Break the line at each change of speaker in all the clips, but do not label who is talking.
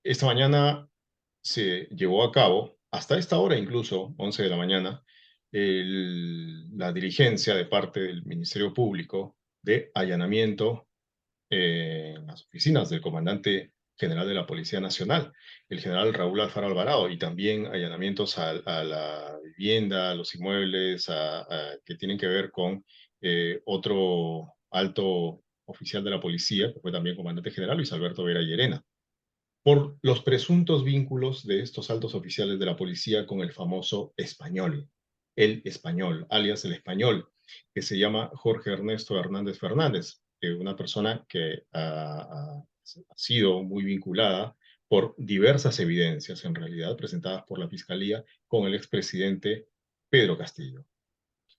Esta mañana se llevó a cabo, hasta esta hora incluso, 11 de la mañana, la diligencia de parte del Ministerio Público de allanamiento en las oficinas del comandante general de la Policía Nacional, el general Raúl Alfaro Alvarado, y también allanamientos a la vivienda, a los inmuebles, que tienen que ver con otro alto oficial de la policía, que fue también comandante general, Luis Alberto Vera Llerena, por los presuntos vínculos de estos altos oficiales de la policía con el famoso español, el español, alias el español, que se llama Jorge Ernesto Hernández Fernández, una persona que ha sido muy vinculada por diversas evidencias, en realidad, presentadas por la Fiscalía con el expresidente Pedro Castillo.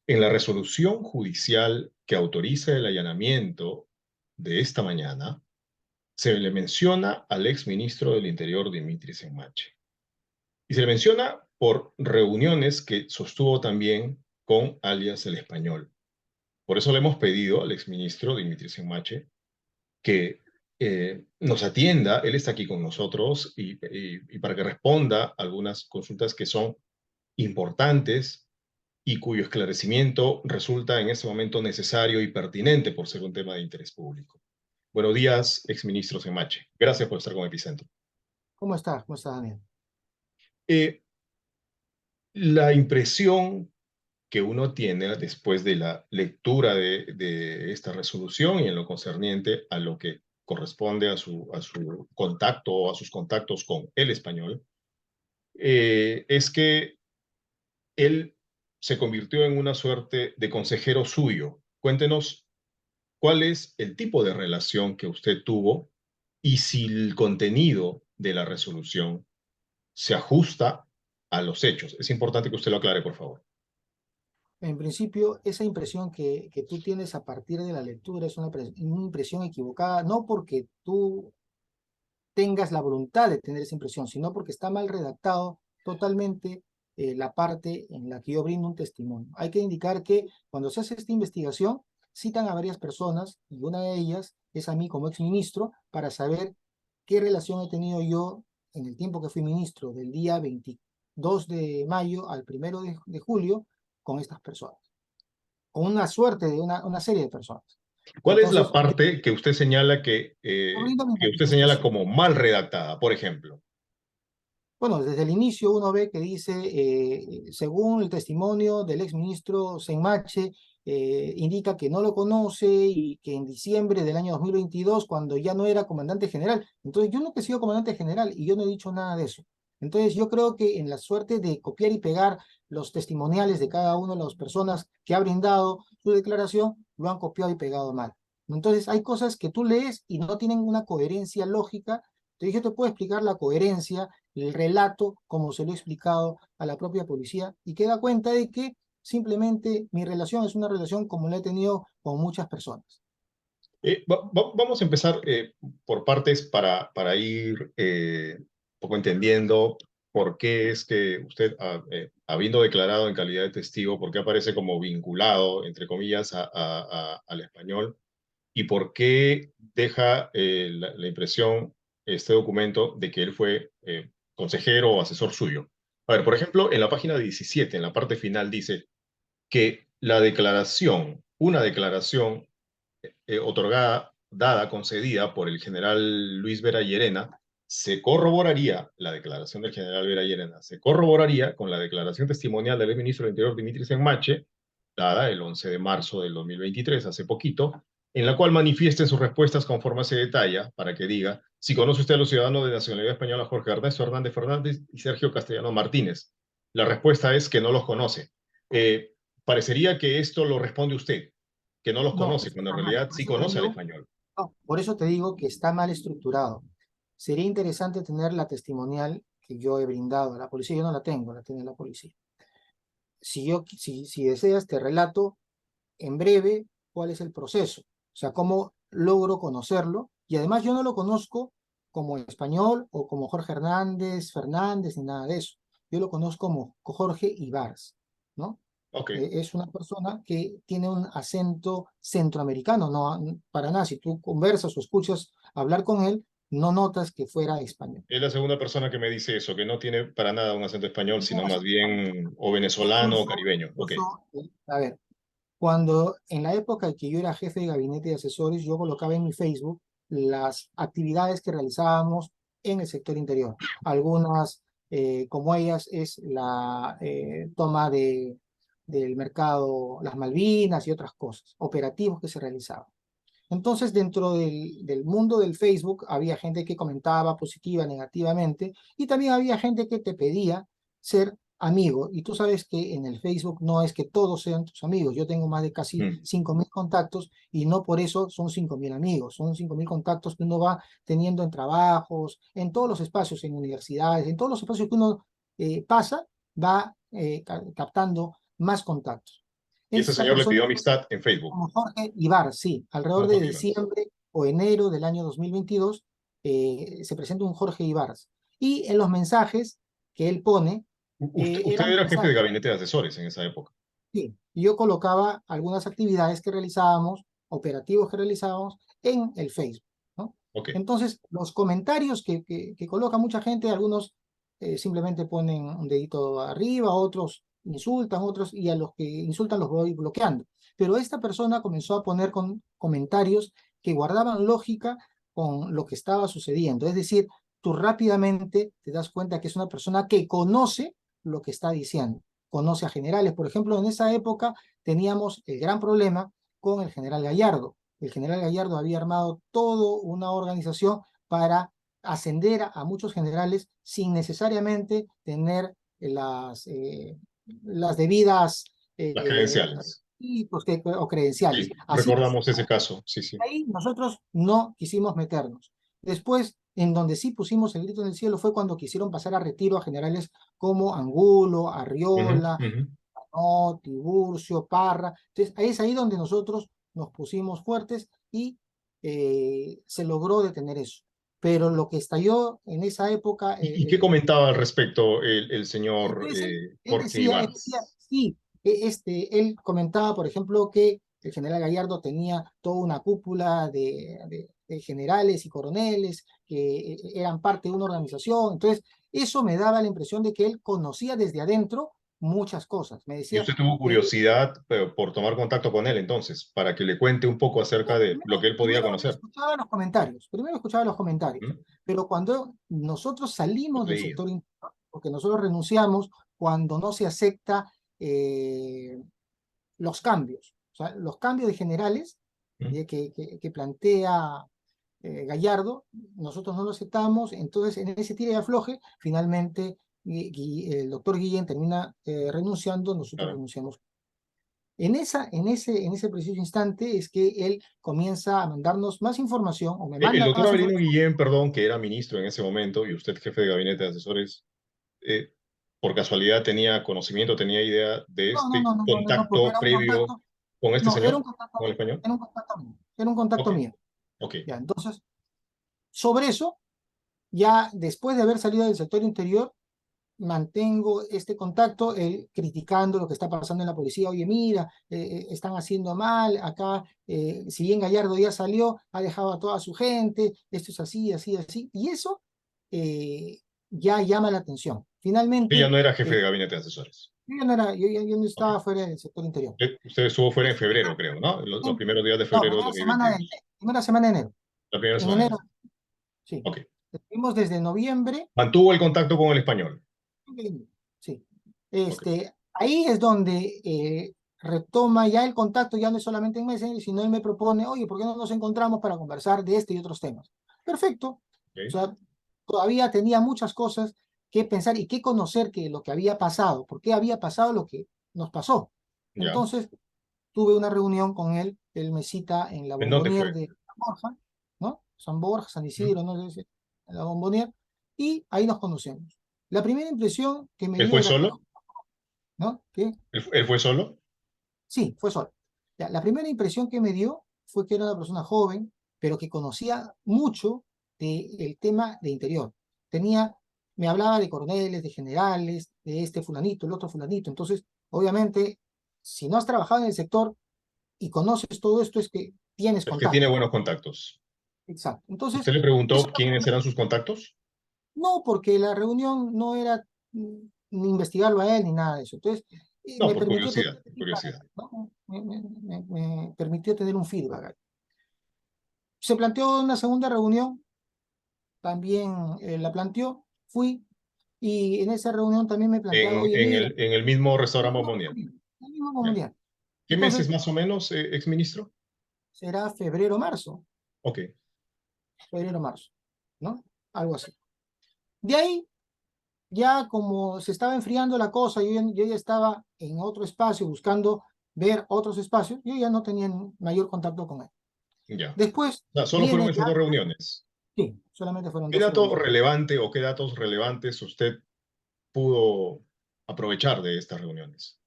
En la resolución judicial que autoriza el allanamiento de esta mañana, se le menciona al exministro del Interior, Dimitri Senmache. Y se le menciona por reuniones que sostuvo también con alias el español. Por eso le hemos pedido al exministro Dimitri Senmache que nos atienda, él está aquí con nosotros, y para que responda a algunas consultas que son importantes y cuyo esclarecimiento resulta en este momento necesario y pertinente por ser un tema de interés público. Buenos días, exministro Senmache. Gracias por estar con Epicentro.
¿Cómo estás? ¿Cómo estás, Daniel?
Eh, la impresión que uno tiene después de la lectura de esta resolución y en lo concerniente a lo que corresponde a su contacto o a sus contactos con el español, es que él se convirtió en una suerte de consejero suyo. Cuéntenos cuál es el tipo de relación que usted tuvo y si el contenido de la resolución se ajusta a los hechos. Es importante que usted lo aclare, por favor.
En principio, esa impresión que tú tienes a partir de la lectura es una impresión equivocada, no porque tú tengas la voluntad de tener esa impresión, sino porque está mal redactado totalmente la parte en la que yo brindo un testimonio. Hay que indicar que cuando se hace esta investigación, citan a varias personas y una de ellas es a mí como exministro para saber qué relación he tenido yo en el tiempo que fui ministro, del día 22 de mayo al 1 de julio, con estas personas, con una suerte de una serie de personas.
¿Cuál es la
Entonces,
parte
yo brindo mis
que usted señala
manifestaciones.
como mal redactada, por ejemplo?
Bueno, desde el inicio uno ve que dice, según el testimonio del exministro Senmache, indica que no lo conoce y que en diciembre del año 2022, cuando ya no era comandante general, entonces yo nunca he sido comandante general y yo no he dicho nada de eso. Entonces yo creo que en la suerte de copiar y pegar los testimoniales de cada una de las personas que ha brindado su declaración, lo han copiado y pegado mal. Entonces hay cosas que tú lees y no tienen una coherencia lógica. Entonces yo te puedo explicar la coherencia, el relato, como se lo he explicado a la propia policía, y que da cuenta de que simplemente mi relación es una relación como la he tenido con muchas personas.
Vamos a empezar por partes para ir un poco entendiendo por qué es que usted, habiendo declarado en calidad de testigo, por qué aparece como vinculado, entre comillas, al español y por qué deja la impresión, este documento, de que él fue consejero o asesor suyo. A ver, por ejemplo, en la página 17, en la parte final, dice que una declaración otorgada, dada, concedida por el general Luis Vera Llerena, se corroboraría, la declaración del general Vera Llerena, se corroboraría con la declaración testimonial del ministro del Interior, Dimitri Senmache, dada el 11 de marzo del 2023, hace poquito, en la cual manifiesta en sus respuestas conforme se detalla, para que diga, si conoce usted a los ciudadanos de nacionalidad española Jorge Ernesto Hernández Fernández y Sergio Castellano Martínez. La respuesta es que no los conoce. Parecería que esto lo responde usted, que no los
No,
conoce, cuando en
está mal.
realidad
Por
sí
eso te
conoce al
digo,
español.
no, por eso te digo que está mal estructurado. Sería interesante tener la testimonial que yo he brindado a la policía. Yo no la tengo, la tiene la policía. Si deseas, te relato en breve cuál es el proceso, o sea, cómo logro conocerlo. Y además yo no lo conozco como español o como Jorge Hernández, Fernández, ni nada de eso. Yo lo conozco como Jorge Ibars, ¿no?
Ok.
Es una persona que tiene un acento centroamericano, no para nada. Si tú conversas o escuchas hablar con él, no notas que fuera español.
Es la segunda persona que me dice eso, que no tiene para nada un acento español,
No
sino
es
más
español.
bien o venezolano o caribeño. Ok.
A ver, cuando en la época en que yo era jefe de gabinete de asesores, yo colocaba en mi Facebook las actividades que realizábamos en el sector interior. Algunas, como ellas, es la toma del mercado, las Malvinas y otras cosas, operativos que se realizaban. Entonces, dentro del mundo del Facebook había gente que comentaba positiva, negativamente, y también había gente que te pedía ser amigo. Y tú sabes que en el Facebook no es que todos sean tus amigos. Yo tengo más de casi
Mm.
5.000 contactos y no por eso son 5.000 amigos. Son 5.000 contactos que uno va teniendo en trabajos, en todos los espacios, en universidades, en todos los espacios que uno pasa, va captando más contactos.
Y ese
Esta
señor le
persona
pidió amistad en Facebook.
como Jorge Ibar, sí, alrededor
Como
de
Jorge Ibáñez.
diciembre o enero del año 2022, se presenta un Jorge Ibar. Y en los mensajes que él pone,
Usted
eran
era jefe de
mensajes,
gabinete de asesores en esa época.
sí, yo colocaba algunas actividades que realizábamos, operativos que realizábamos en el Facebook, ¿no?
Ok.
Entonces, los comentarios que coloca mucha gente, algunos simplemente ponen un dedito arriba, otros insultan, otros, y a los que insultan los voy bloqueando. Pero esta persona comenzó a poner comentarios que guardaban lógica con lo que estaba sucediendo. Es decir, tú rápidamente te das cuenta que es una persona que conoce lo que está diciendo, conoce a generales. Por ejemplo, en esa época teníamos el gran problema con el general Gallardo. El general Gallardo había armado toda una organización para ascender a muchos generales sin necesariamente tener las debidas
Las credenciales.
o credenciales.
Sí,
Así
recordamos ese caso. Sí, sí.
ahí nosotros no quisimos meternos. Después, en donde sí pusimos el grito en el cielo fue cuando quisieron pasar a retiro a generales como Angulo,
Ujú,
Arriola,
ujú.
no, Tiburcio, Parra. Entonces, es ahí donde nosotros nos pusimos fuertes y se logró detener eso. Pero lo que estalló en esa época,
¿Y qué comentaba al respecto el señor
entonces
Jorge
él decía,
Ibáñez?
sí, él comentaba, por ejemplo, que el general Gallardo tenía toda una cúpula de generales y coroneles que eran parte de una organización. Entonces, eso me daba la impresión de que él conocía desde adentro muchas cosas. Me
Y
decía,
usted tuvo curiosidad por tomar contacto con él entonces, para que le cuente un poco acerca de lo que él podía conocer.
Primero escuchaba los comentarios,
¿Mm?
pero cuando nosotros
Los
salimos del
leía.
sector interior, porque nosotros renunciamos cuando no se acepta eh, los cambios, o sea, los cambios de generales
¿Mm?
que plantea Gallardo, nosotros no lo aceptamos, entonces en ese tira y afloje, finalmente el doctor Guillén termina renunciando, nosotros
Claro.
renunciamos. En ese preciso instante es que él comienza a mandarnos más información, o me
El
manda
doctor
más
Avelino
información.
Guillén, perdón, que era ministro en ese momento y usted jefe de gabinete de asesores, eh, por casualidad tenía conocimiento, tenía idea de
No, no,
este
no, no, no, no, no, porque
contacto
era un
previo
contacto,
con este
no, era un
señor,
contacto
con el
mío,
español.
era un contacto mío, era un contacto
Ok,
mío.
ok,
Ya, entonces, sobre eso, ya después de haber salido del sector interior, mantengo este contacto, criticando lo que está pasando en la policía. Oye, mira, están haciendo mal, acá, si bien Gallardo ya salió, ha dejado a toda su gente, esto es así, así, así, y eso eh, ya llama la atención.
usted ya
Finalmente,
no era jefe de gabinete de asesores.
yo no
Ok.
estaba fuera del sector interior.
Usted estuvo fuera en febrero, creo, ¿no? Los primeros días de
No,
febrero de 2022.
primera semana de enero.
La primera
En
semana de
enero,
enero.
sí.
Ok.
Estuvimos desde noviembre.
Mantuvo el contacto con el español.
Sí.
Ok.
Ahí es donde retoma ya el contacto, ya no es solamente en Messenger, sino él me propone, oye, ¿por qué no nos encontramos para conversar de este y otros temas? Perfecto. O
Ok.
sea, todavía tenía muchas cosas que pensar y que conocer que lo que había pasado, por qué había pasado lo que nos pasó.
Ya.
Entonces, tuve una reunión con él, él me cita en la
¿En dónde
Bombonier
fue?
de San Borja, ¿no? San Borja, San
¿Mm?
Isidro, ¿no? En la Bombonier, y ahí nos conocemos. La primera impresión que me
¿Él
dio
fue
era que,
solo?
¿no? Que
¿Él fue solo?
sí, fue solo. Ya, la primera impresión que me dio fue que era una persona joven, pero que conocía mucho del tema de interior. Me hablaba de coroneles, de generales, de este fulanito, el otro fulanito. Entonces, obviamente, si no has trabajado en el sector y conoces todo esto, es que tienes
Es que tiene
contacto.
buenos contactos.
exacto. Entonces,
¿Usted le
eso
preguntó quiénes eran sus contactos?
no, porque la reunión no era ni investigarlo a él ni nada de eso. Entonces,
No,
me
por
permitió tener
curiosidad, por
feedback,
curiosidad.
¿no? Me permitió tener un feedback. Se planteó una segunda reunión, también la planteó, fui, y en esa reunión también me planteaba, oye, mira,
En el mismo
el
restaurante
mismo
Bombonier.
el mismo
¿Ya?
mundial.
¿Qué meses
Entonces,
más o menos, exministro?
será febrero, marzo,
Ok,
febrero, marzo, ¿no? Algo así. De ahí, ya como se estaba enfriando la cosa, yo ya estaba en otro espacio buscando ver otros espacios, yo ya no tenía mayor contacto con él.
ya.
Después
O sea, solo fueron
viene
esas
ya,
dos reuniones.
sí, solamente fueron
¿Qué
dos
dato
reuniones.
relevante o qué datos relevantes usted pudo aprovechar de estas reuniones?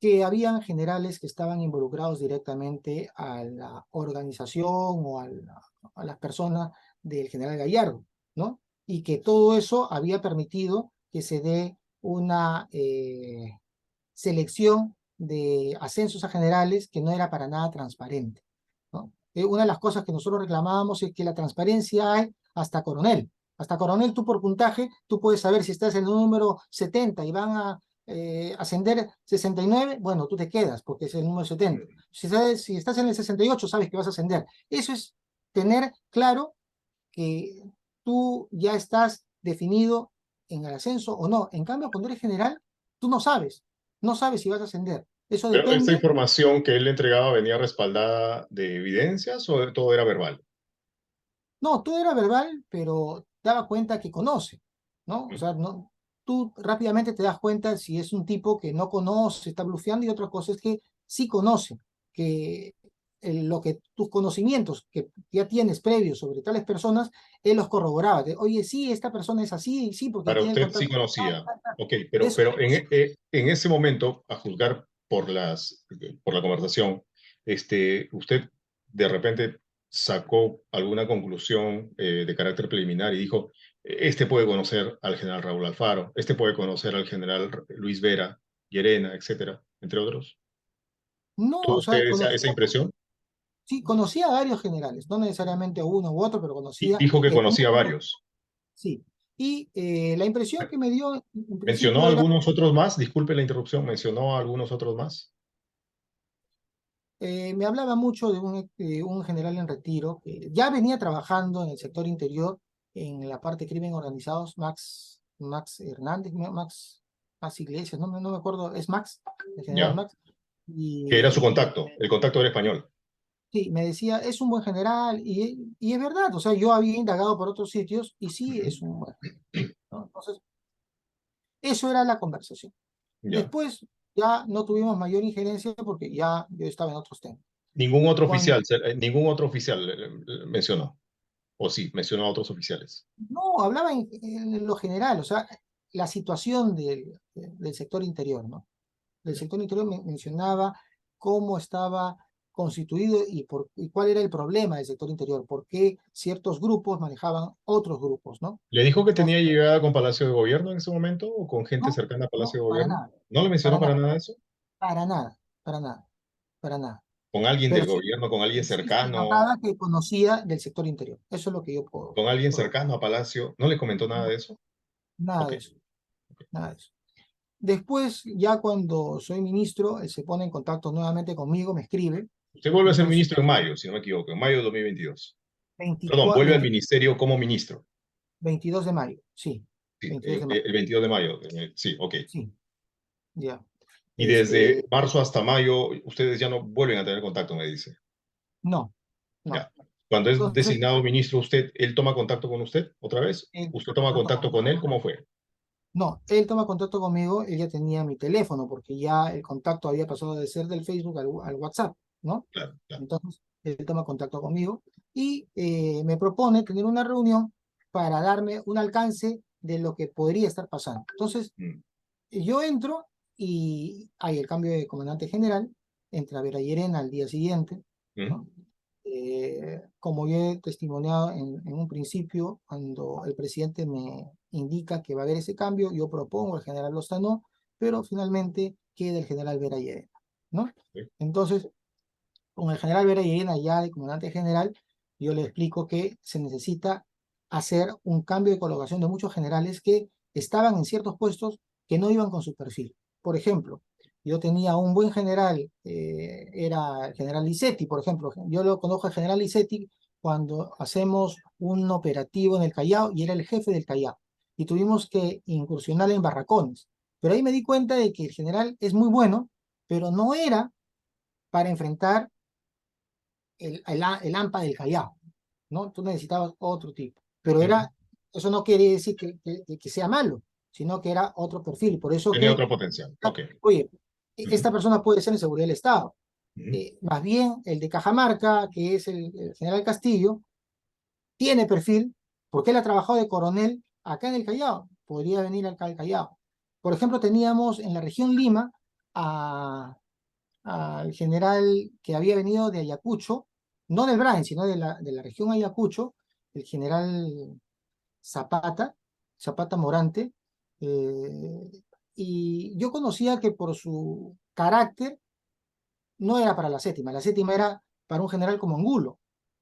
Que habían generales que estaban involucrados directamente a la organización o a las personas del general Gallardo, ¿no? Y que todo eso había permitido que se dé una selección de ascensos a generales que no era para nada transparente, ¿no? Una de las cosas que nosotros reclamábamos es que la transparencia hay hasta coronel. Hasta coronel, tú por puntaje, tú puedes saber si estás en el número 70 y van a ascender 69, bueno, tú te quedas porque es el número 70. Si estás en el 68, sabes que vas a ascender. Eso es tener claro que tú ya estás definido en el ascenso o no. En cambio, cuando eres general, tú no sabes si vas a ascender. Eso
Pero esta
depende.
información que él le entregaba venía respaldada de evidencias o todo era verbal.
No, todo era verbal, pero daba cuenta que conoce, ¿no? O sea, no, tú rápidamente te das cuenta si es un tipo que no conoce, está blufeando, y otra cosa es que sí conoce, que lo que tus conocimientos que ya tienes previos sobre tales personas, él los corroboraba. Oye, sí, esta persona es así, sí, porque
Para
tiene el
usted sí
contacto.
conocía. Ok,
Eso,
pero en ese momento, a juzgar por la conversación, usted de repente sacó alguna conclusión de carácter preliminar y dijo, este puede conocer al general Raúl Alfaro, este puede conocer al general Luis Vera, Llerena, etcétera, entre otros.
no,
¿Tuvo
o sea,
usted esa impresión?
sí, conocía a varios generales, no necesariamente a uno u otro, pero
Y
conocía
dijo que
el
conocía a
número,
varios.
sí. Y la impresión que me dio en
¿Mencionó
principio era,
algunos otros más? Disculpe la interrupción, ¿mencionó algunos otros más?
me hablaba mucho de un general en retiro que ya venía trabajando en el sector interior, en la parte de crimen organizados, Max Hernández, Max Iglesias, no me acuerdo, es Max, el general
¿Ya?
Max.
Que era su
Y
contacto, el contacto era español.
sí, me decía, es un buen general, y es verdad, o sea, yo había indagado por otros sitios y sí,
Ujú.
es un buen, ¿no? Entonces, eso era la conversación.
Ya.
Después ya no tuvimos mayor injerencia porque ya yo estaba en otros temas. Cuando,
Ningún otro oficial mencionó. O sí, mencionó a otros oficiales.
no, hablaba en lo general, o sea, la situación del sector interior, ¿no? Del sector interior mencionaba cómo estaba constituido y cuál era el problema del sector interior, por qué ciertos grupos manejaban otros grupos, ¿no?
¿Le dijo que
Entonces,
tenía llegada con Palacio de Gobierno en ese momento o con gente
no,
cercana a Palacio
no,
de
para
Gobierno?
nada,
¿No le mencionó
para
para
nada,
nada eso?
para nada, para nada, para nada.
¿Con alguien
Pero
del
sí,
gobierno, con alguien
sí se
cercano,
notaba que conocía del sector interior. Eso es lo que yo
con alguien
puedo.
cercano a Palacio? ¿No le comentó nada de eso?
Nada
Ok.
de eso, nada de eso. Después, ya cuando soy ministro, él se pone en contacto nuevamente conmigo, me escribe,
Usted vuelve a ser
entonces,
ministro en mayo, si no me equivoco, en mayo de 2022. Perdón,
24,
vuelve al ministerio como ministro.
22 de mayo, sí,
Sí,
22 de mayo,
el 22 de mayo. Sí, ok.
sí, ya.
Y desde
Este,
marzo hasta mayo, ustedes ya no vuelven a tener contacto, me dice.
no, no.
Ya. Cuando es
Entonces,
designado ministro usted, ¿él toma contacto con usted otra vez?
él
¿Usted
toma
toma
contacto
contacto con
conmigo.
él? ¿Cómo fue?
No, él toma contacto conmigo, él ya tenía mi teléfono, porque ya el contacto había pasado de ser del Facebook al WhatsApp, ¿no?
Claro, claro.
Entonces, él toma contacto conmigo y me propone tener una reunión para darme un alcance de lo que podría estar pasando. Entonces,
Mm,
yo entro y hay el cambio de comandante general, entra Vera Llerena al día siguiente,
mm.
¿no? Como yo he testimoniado en un principio, cuando el presidente me indica que va a haber ese cambio, yo propongo al general Lozano, pero finalmente queda el general Vera Llerena, ¿no?
Sí.
Entonces, con el general Vera Llerena ya de comandante general, yo le explico que se necesita hacer un cambio de colocación de muchos generales que estaban en ciertos puestos que no iban con su perfil. Por ejemplo, yo tenía un buen general, era el general Licetti, por ejemplo. Yo lo conozco al general Licetti cuando hacemos un operativo en el Callao y era el jefe del Callao. Y tuvimos que incursionar en barracones. Pero ahí me di cuenta de que el general es muy bueno, pero no era para enfrentar el AMPA del Callao, ¿no? Tú necesitabas otro tipo. Pero
Ujú.
eso no quiere decir que sea malo, sino que era otro perfil. Por eso
Tenía
que,
otro potencial. Ok.
oye,
Ujú,
esta persona puede ser en seguridad del Estado.
ujú.
Más bien, el de Cajamarca, que es el general Castillo, tiene perfil porque él ha trabajado de coronel acá en el Callao. Podría venir acá al Callao. Por ejemplo, teníamos en la región Lima a al general que había venido de Ayacucho, no del Brain, sino de la región Ayacucho, el general Zapata, Zapata Morante, eh, y yo conocía que por su carácter no era para la séptima era para un general como Angulo.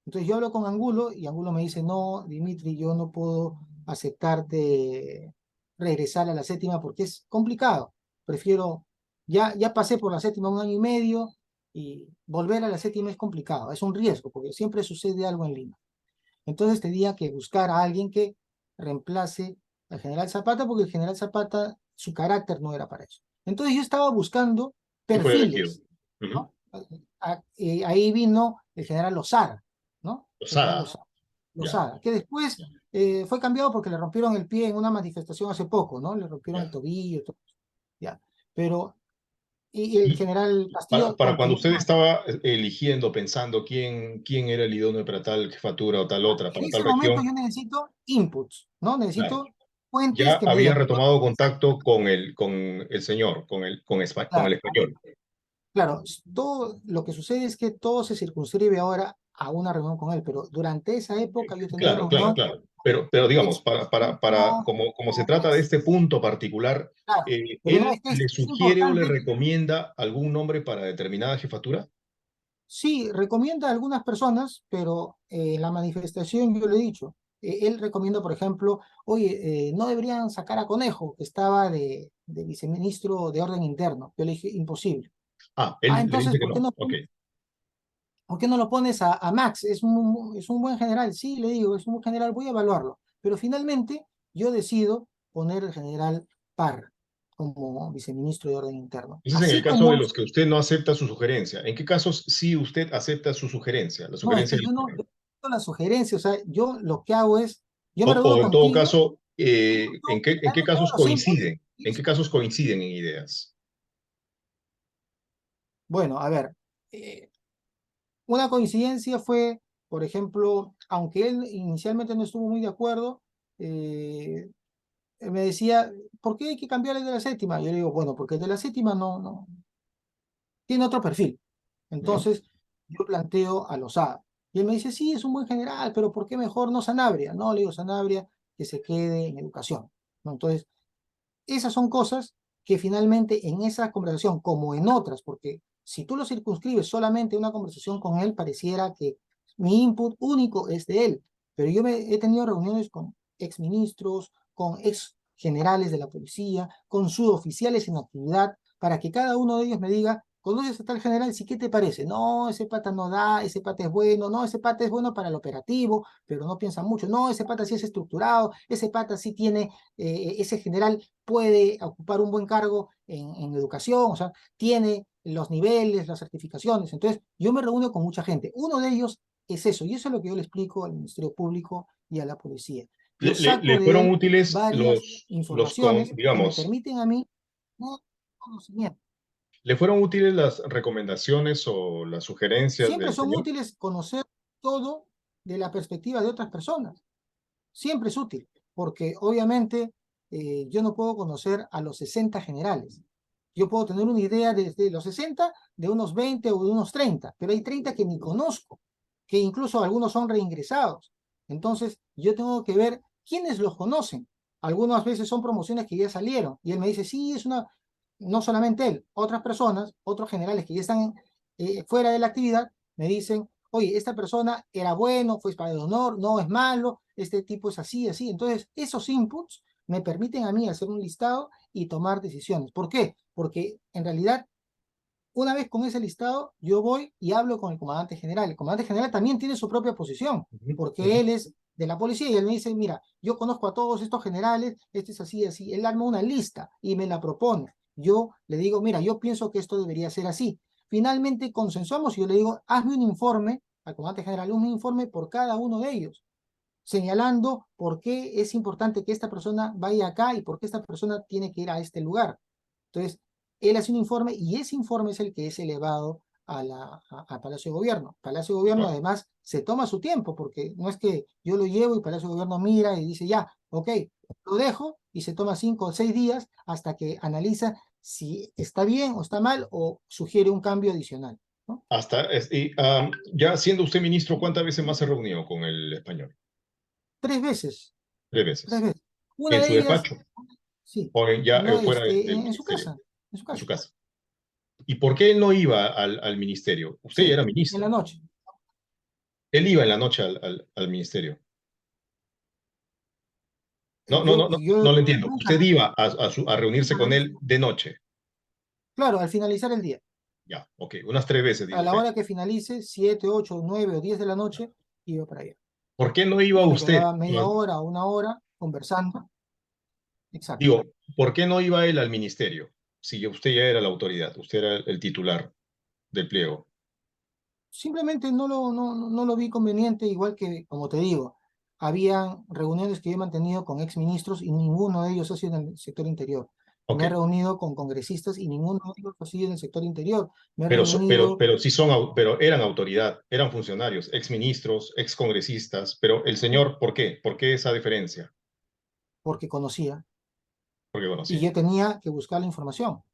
Entonces yo hablo con Angulo y Angulo me dice, no, Dimitri, yo no puedo aceptarte regresar a la séptima porque es complicado. Prefiero, ya pasé por la séptima un año y medio y volver a la séptima es complicado, es un riesgo porque siempre sucede algo en Lima. Entonces tenía que buscar a alguien que reemplace al general Zapata porque el general Zapata, su carácter no era para eso. Entonces yo estaba buscando
Tipo de elegido.
perfiles,
Ujú.
¿no? Ahí vino el general Lozada, ¿no? El general
Osada.
Lozada,
Ya,
Lozada, que después fue cambiado porque le rompieron el pie en una manifestación hace poco, ¿no? Le rompieron el
ya.
tobillo, todo, ya. Pero, y el
Y
general Castillo
para cuando usted
continuó.
estaba eligiendo, pensando quién era el idóneo para tal jefatura o tal otra,
En
para
ese
tal
momento
región,
yo necesito inputs, ¿no?
claro,
Necesito fuentes
ya
que me
había
digan,
retomado contacto con el señor, con el
claro,
español.
claro, todo lo que sucede es que todo se circunscribe ahora a una reunión con él, pero durante esa época yo tenía
Claro, claro,
reunión
claro. Pero digamos,
ex
como se
con
trata de
ex,
este punto particular,
claro, pero no,
¿él
es que
le
es
sugiere o le
importante.
recomienda algún nombre para determinada jefatura?
Sí, recomienda a algunas personas, pero en la manifestación yo le he dicho, él recomienda, por ejemplo, oye, no deberían sacar a Conejo, que estaba de viceministro de Orden Interno. Yo le dije, imposible.
Ah,
Ah,
él le
entonces,
dice que no. Ok.
¿por qué no lo pones a Max? Es un buen general. Sí, le digo, es un buen general, voy a evaluarlo. Pero finalmente yo decido poner al general Parra como viceministro de Orden Interno.
Ese es en el
Así
caso de
como,
los que usted no acepta su sugerencia. ¿En qué casos sí usted acepta su sugerencia? La
no, es
sugerencia
que yo no yo la sugerencia, o sea, yo lo que hago es, yo me reúno
o en todo
contigo,
caso, ¿en qué
dame todos
casos
los inputs.
coinciden? ¿En qué casos coinciden en ideas?
Bueno, a ver, eh, una coincidencia fue, por ejemplo, aunque él inicialmente no estuvo muy de acuerdo, eh, me decía, ¿por qué hay que cambiar el de la séptima? Yo le digo, bueno, porque el de la séptima no tiene otro perfil.
¿No?
Entonces, yo planteo a Lozada. Y él me dice, sí, es un buen general, pero ¿por qué mejor no Sanabria? No, le digo, Sanabria, que se quede en educación, ¿no? Entonces, esas son cosas que finalmente en esa conversación, como en otras, porque si tú lo circunscribes solamente a una conversación con él, pareciera que mi input único es de él. Pero yo he tenido reuniones con exministros, con ex generales de la policía, con suboficiales en actividad, para que cada uno de ellos me diga, ¿conoces a tal general? Sí, ¿qué te parece? No, ese pata no da, ese pata es bueno, no, ese pata es bueno para el operativo, pero no piensa mucho, no, ese pata sí es estructurado, ese pata sí tiene, ese general puede ocupar un buen cargo en educación, o sea, tiene los niveles, las certificaciones. Entonces, yo me reúno con mucha gente. Uno de ellos es eso, y eso es lo que yo le explico al Ministerio Público y a la policía. Yo saco
¿Le
de
fueron
él
útiles
varias informaciones que me
digamos,
permiten a mí no conocimiento.
le fueron útiles las recomendaciones o las sugerencias
Siempre
del
son
señor?
útiles conocer todo de la perspectiva de otras personas. Siempre es útil, porque obviamente yo no puedo conocer a los 60 generales. Yo puedo tener una idea desde los 60, de unos 20 o de unos 30, pero hay 30 que ni conozco, que incluso algunos son reingresados. Entonces, yo tengo que ver quiénes los conocen. Algunas veces son promociones que ya salieron y él me dice, sí, no solamente él, otras personas, otros generales que ya están fuera de la actividad, me dicen, oye, esta persona era bueno, fue espada de honor, no es malo, este tipo es así, así. Entonces, esos inputs me permiten a mí hacer un listado y tomar decisiones. ¿Por qué? Porque en realidad una vez con ese listado, yo voy y hablo con el comandante general. El comandante general también tiene su propia posición,
Ujú,
porque
ujú.
él es de la policía y él me dice, mira, yo conozco a todos estos generales, este es así, así. Él arma una lista y me la propone. Yo le digo, mira, yo pienso que esto debería ser así. Finalmente consensuamos y yo le digo, hazme un informe al comandante general, un informe por cada uno de ellos, señalando por qué es importante que esta persona vaya acá y por qué esta persona tiene que ir a este lugar. Entonces, él hace un informe y ese informe es el que es elevado a Palacio de Gobierno. Palacio de Gobierno
Ajá.
además se toma su tiempo porque no es que yo lo llevo y Palacio de Gobierno mira y dice ya, ok, lo dejo y se toma 5 o 6 días hasta que analiza si está bien o está mal o sugiere un cambio adicional, ¿no?
Ya siendo usted ministro, ¿cuántas veces más se reunió con el español?
3 veces,
Tres
tres
veces.
veces. Una
¿En
de
su
ellas,
despacho
sí,
o
no,
fuera del
en su
ministerio,
casa, en su
en su
casa,
casa? ¿Y por qué él no iba al ministerio? Usted ya
sí,
era
en la
ministro.
noche.
Él iba en la noche al ministerio. No, no, no, no,
Yo
no lo entiendo.
nunca,
Usted iba a reunirse
nunca lo he
con
visto.
él de noche.
Claro, al finalizar el día.
Ya, ok. Unas 3 veces,
A
dijo
la
usted.
hora que finalice, 7, 8, 9 o 10 de la noche, iba para allá.
¿Por qué no iba
Y me
usted?
quedaba media hora o una hora conversando. Exacto.
Digo, ¿por qué no iba él al ministerio? Si usted ya era la autoridad, usted era el titular del pliego.
Simplemente no lo vi conveniente, igual que, como te digo, había reuniones que yo he mantenido con exministros y ninguno de ellos ha sido en el sector interior.
Ok,
Me he reunido con congresistas y ninguno de ellos ha sido en el sector interior. Me he reunido
pero sí pero eran autoridad, eran funcionarios, exministros, excongresistas, pero el señor, ¿por qué? ¿Por qué esa diferencia?
porque conocía
Porque
y
conocía.
yo tenía que buscar la información. O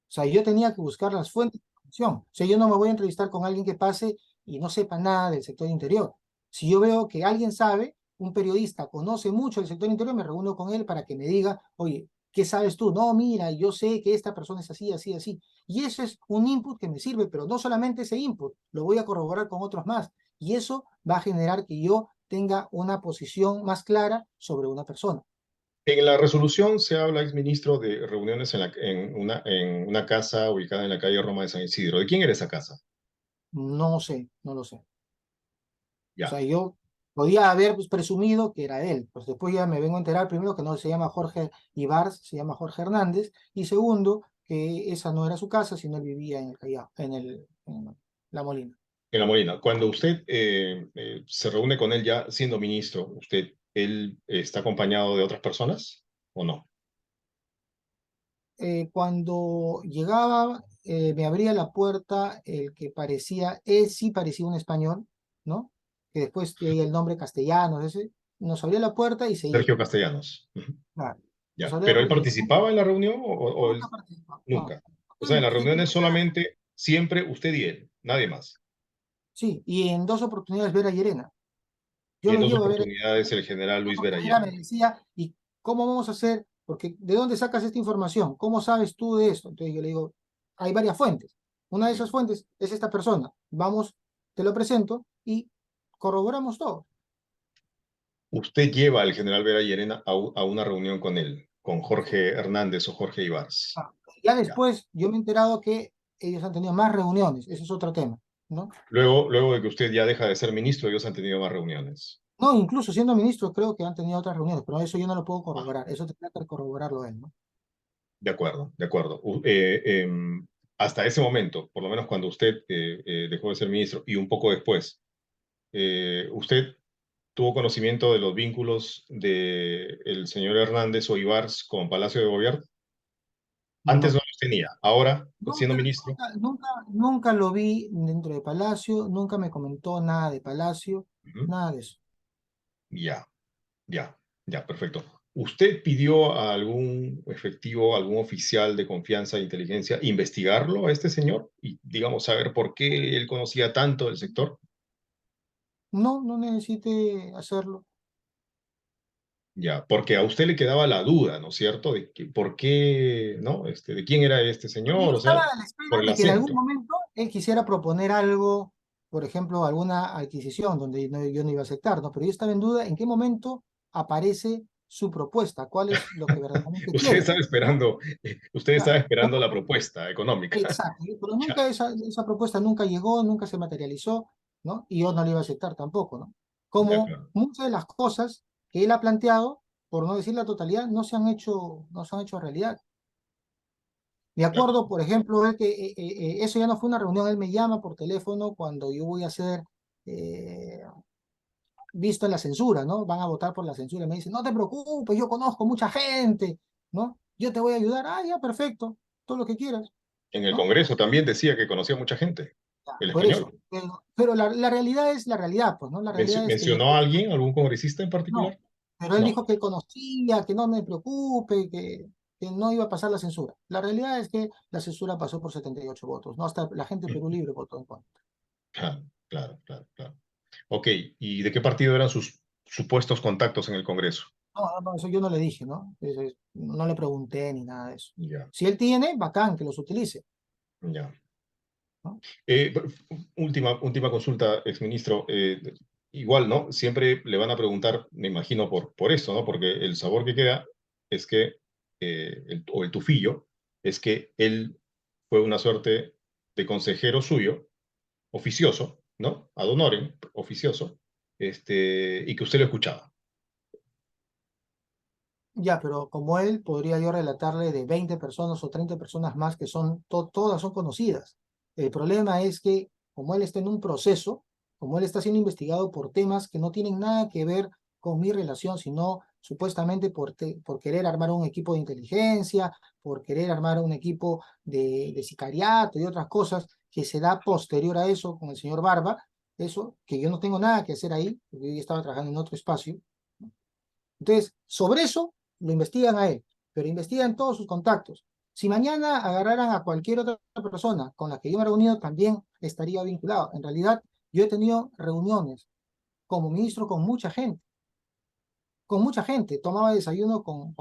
sea, yo tenía que buscar las fuentes de información. O sea, yo no me voy a entrevistar con alguien que pase y no sepa nada del sector interior. Si yo veo que alguien sabe, un periodista conoce mucho del sector interior, me reúno con él para que me diga, oye, ¿qué sabes tú? No, mira, yo sé que esta persona es así, así, así. Y eso es un input que me sirve, pero no solamente ese input, lo voy a corroborar con otros más. Y eso va a generar que yo tenga una posición más clara sobre una persona.
En la resolución se habla, exministro, de reuniones en una casa ubicada en la calle Roma de San Isidro. ¿De quién era esa casa?
No sé, no lo sé. O
Ya,
sea, yo podía haber pues, presumido que era él. Pues después ya me vengo a enterar, primero, que no se llama Jorge Ibars, se llama Jorge Hernández. Y segundo, que esa no era su casa, sino él vivía en el Callao, en La Molina.
en La Molina. Cuando usted se reúne con él ya siendo ministro, ¿él está acompañado de otras personas o no?
Cuando llegaba, me abría la puerta el que parecía, él sí parecía un español, ¿no? Que después tenía el nombre castellano, ese, nos abría la puerta y se iba.
Sergio Castellanos. Ujú.
Claro. Nos
Ya,
abría la
pero él
puerta y
participaba en la reunión o
nunca
él
participó. No.
nunca. O sea, en las
Sí,
reuniones solamente, siempre usted y él, nadie más.
sí, y en 2 oportunidades ver a Llerena. Yo
Y en
lo
dos
llevo a ver,
oportunidades el general Luis
porque Llerena me
Berayena.
decía, ¿y cómo vamos a hacer? Porque ¿de dónde sacas esta información? ¿Cómo sabes tú de esto? Entonces yo le digo, hay varias fuentes. Una de
Ujú.
esas fuentes es esta persona. Vamos, te lo presento y corroboramos todo.
Usted lleva al general Berayena a una reunión con él, con Jorge Hernández o Jorge Ibars.
Ah, ya
Ya.
después yo me he enterado que ellos han tenido más reuniones, ese es otro tema, ¿no?
Luego de que usted ya deja de ser ministro, ellos han tenido más reuniones.
No, incluso siendo ministro creo que han tenido otras reuniones, pero eso yo no lo puedo
Ah,
corroborar, eso tendrá que corroborarlo él, ¿no?
de acuerdo, de acuerdo. Hasta ese momento, por lo menos cuando usted dejó de ser ministro y un poco después, ¿usted tuvo conocimiento de los vínculos del señor Hernández o Ibars con Palacio de Gobierno? Antes no
No.
los tenía, ahora, siendo
Nunca,
ministro.
nunca lo vi dentro de Palacio, nunca me comentó nada de Palacio,
Ujú.
nada de eso.
Ya, ya, ya, perfecto. ¿Usted pidió a algún efectivo, algún oficial de confianza de inteligencia investigarlo a este señor y, digamos, saber por qué él conocía tanto del sector?
No, no necesité hacerlo.
Ya, porque a usted le quedaba la duda, ¿no es cierto? De que por qué, ¿no? De quién era este
Porque yo
señor, o sea,
estaba a la espera
por el
de que en algún
acento.
momento él quisiera proponer algo por ejemplo, alguna adquisición donde yo no iba a aceptar, ¿no? Pero yo estaba en duda en qué momento aparece su propuesta, cuál es lo que verdaderamente
Usted
quiere,
estaba
¿no?
esperando, usted estaba
Claro,
esperando la propuesta económica.
exacto, pero
Ya,
nunca esa propuesta nunca llegó, nunca se materializó, ¿no? Y yo no la iba a aceptar tampoco, ¿no?
ya,
Como
claro.
muchas de las cosas que él ha planteado, por no decir la totalidad, no se han hecho realidad. Me
Claro.
acuerdo, por ejemplo, que eso ya no fue una reunión, él me llama por teléfono cuando yo voy a ser eh, visto en la censura, ¿no? Van a votar por la censura y me dice, no te preocupes, yo conozco mucha gente, ¿no? Yo te voy a ayudar, ah, ya, perfecto, todo lo que quieras,
En el
¿no?
Congreso también decía que conocía mucha gente, el
Por eso,
español.
pero la realidad es la realidad, pues, ¿no? La realidad es que yo,
¿Mencionó a alguien, algún congresista en
no,
particular?
pero él
No.
dijo que conocía, que no me preocupe, que no iba a pasar la censura. La realidad es que la censura pasó por 78 votos, ¿no? Hasta la gente de Perú Libre votó en contra.
Claro, claro, claro, claro. Ok, ¿y de qué partido eran sus supuestos contactos en el Congreso?
No, no, eso yo no le dije, ¿no? No le pregunté ni nada de eso.
Ya,
Si él tiene, bacán, que los utilice,
ya.
¿no?
Eh, última consulta, exministro. Igual, ¿no? Siempre le van a preguntar, me imagino, por esto, ¿no? Porque el sabor que queda es que, o el tufillo, es que él fue una suerte de consejero suyo, oficioso, ¿no? Ad honorem, oficioso, y que usted lo escuchaba.
Ya, pero como él, podría yo relatarle de 20 personas o 30 personas más que todas son conocidas. El problema es que como él está en un proceso, como él está siendo investigado por temas que no tienen nada que ver con mi relación, sino supuestamente por querer armar un equipo de inteligencia, por querer armar un equipo de sicariato y otras cosas que se da posterior a eso con el señor Barba, eso que yo no tengo nada que hacer ahí, porque yo estaba trabajando en otro espacio. Entonces, sobre eso lo investigan a él, pero investigan todos sus contactos. Si mañana agarraran a cualquier otra persona con la que yo me he reunido, también estaría vinculado. En realidad, yo he tenido reuniones como ministro con mucha gente. Tomaba desayuno con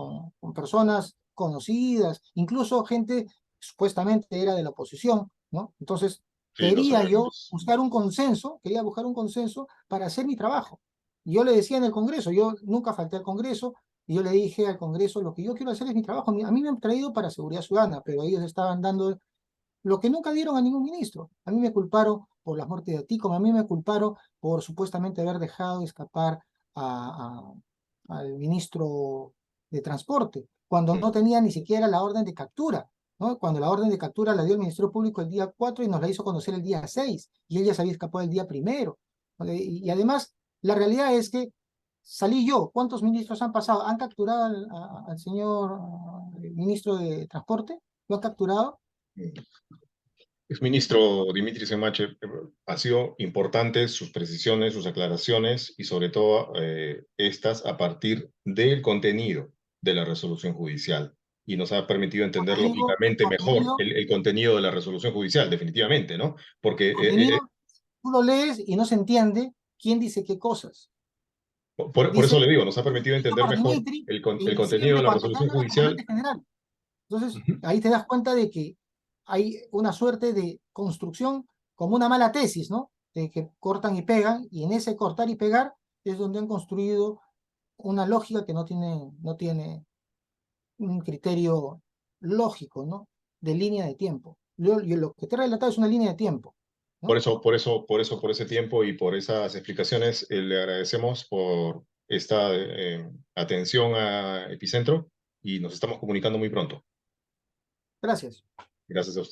personas conocidas, incluso gente que supuestamente era de la oposición, ¿no? Entonces,
Sí, lo sabemos.
quería buscar un consenso para hacer mi trabajo. Y yo le decía en el Congreso, yo nunca falté al Congreso, y yo le dije al Congreso, lo que yo quiero hacer es mi trabajo. A mí me han traído para seguridad ciudadana, pero ellos estaban dando lo que nunca dieron a ningún ministro. A mí me culparon por las muertes de Aticom, a mí me culparon por supuestamente haber dejado escapar a, al ministro de Transporte, cuando
Mm.
no tenía ni siquiera la orden de captura, ¿no? Cuando la orden de captura la dio el Ministerio Público el día 4 y nos la hizo conocer el día 6, y él ya se había escapado el día 1. Y además, la realidad es que salí yo. ¿Cuántos ministros han pasado? ¿Han capturado al señor ministro de Transporte? ¿Lo han capturado?
Exministro Dimitri Semache, ha sido importante sus precisiones, sus aclaraciones y sobre todo estas a partir del contenido de la resolución judicial y nos ha permitido entender lógicamente mejor
Contenido,
el contenido de la resolución judicial, definitivamente, ¿no? Porque
contenido, tú lo lees y no se entiende quién dice qué cosas.
por
Dice,
eso le digo, nos ha permitido
dicho
entender
por
mejor
Dimitri
el
en
contenido de
diciembre
la
cuando
resolución
estaba la
judicial.
comandante general. Entonces,
Ujú.
ahí te das cuenta de que hay una suerte de construcción como una mala tesis, ¿no? De que cortan y pegan, y en ese cortar y pegar es donde han construido una lógica que no tiene un criterio lógico, ¿no? De línea de tiempo. Lo que te he relatado es una línea de tiempo, ¿no?
Por ese tiempo y por esas explicaciones, le agradecemos por esta atención a Epicentro y nos estamos comunicando muy pronto.
Gracias.
Gracias a usted.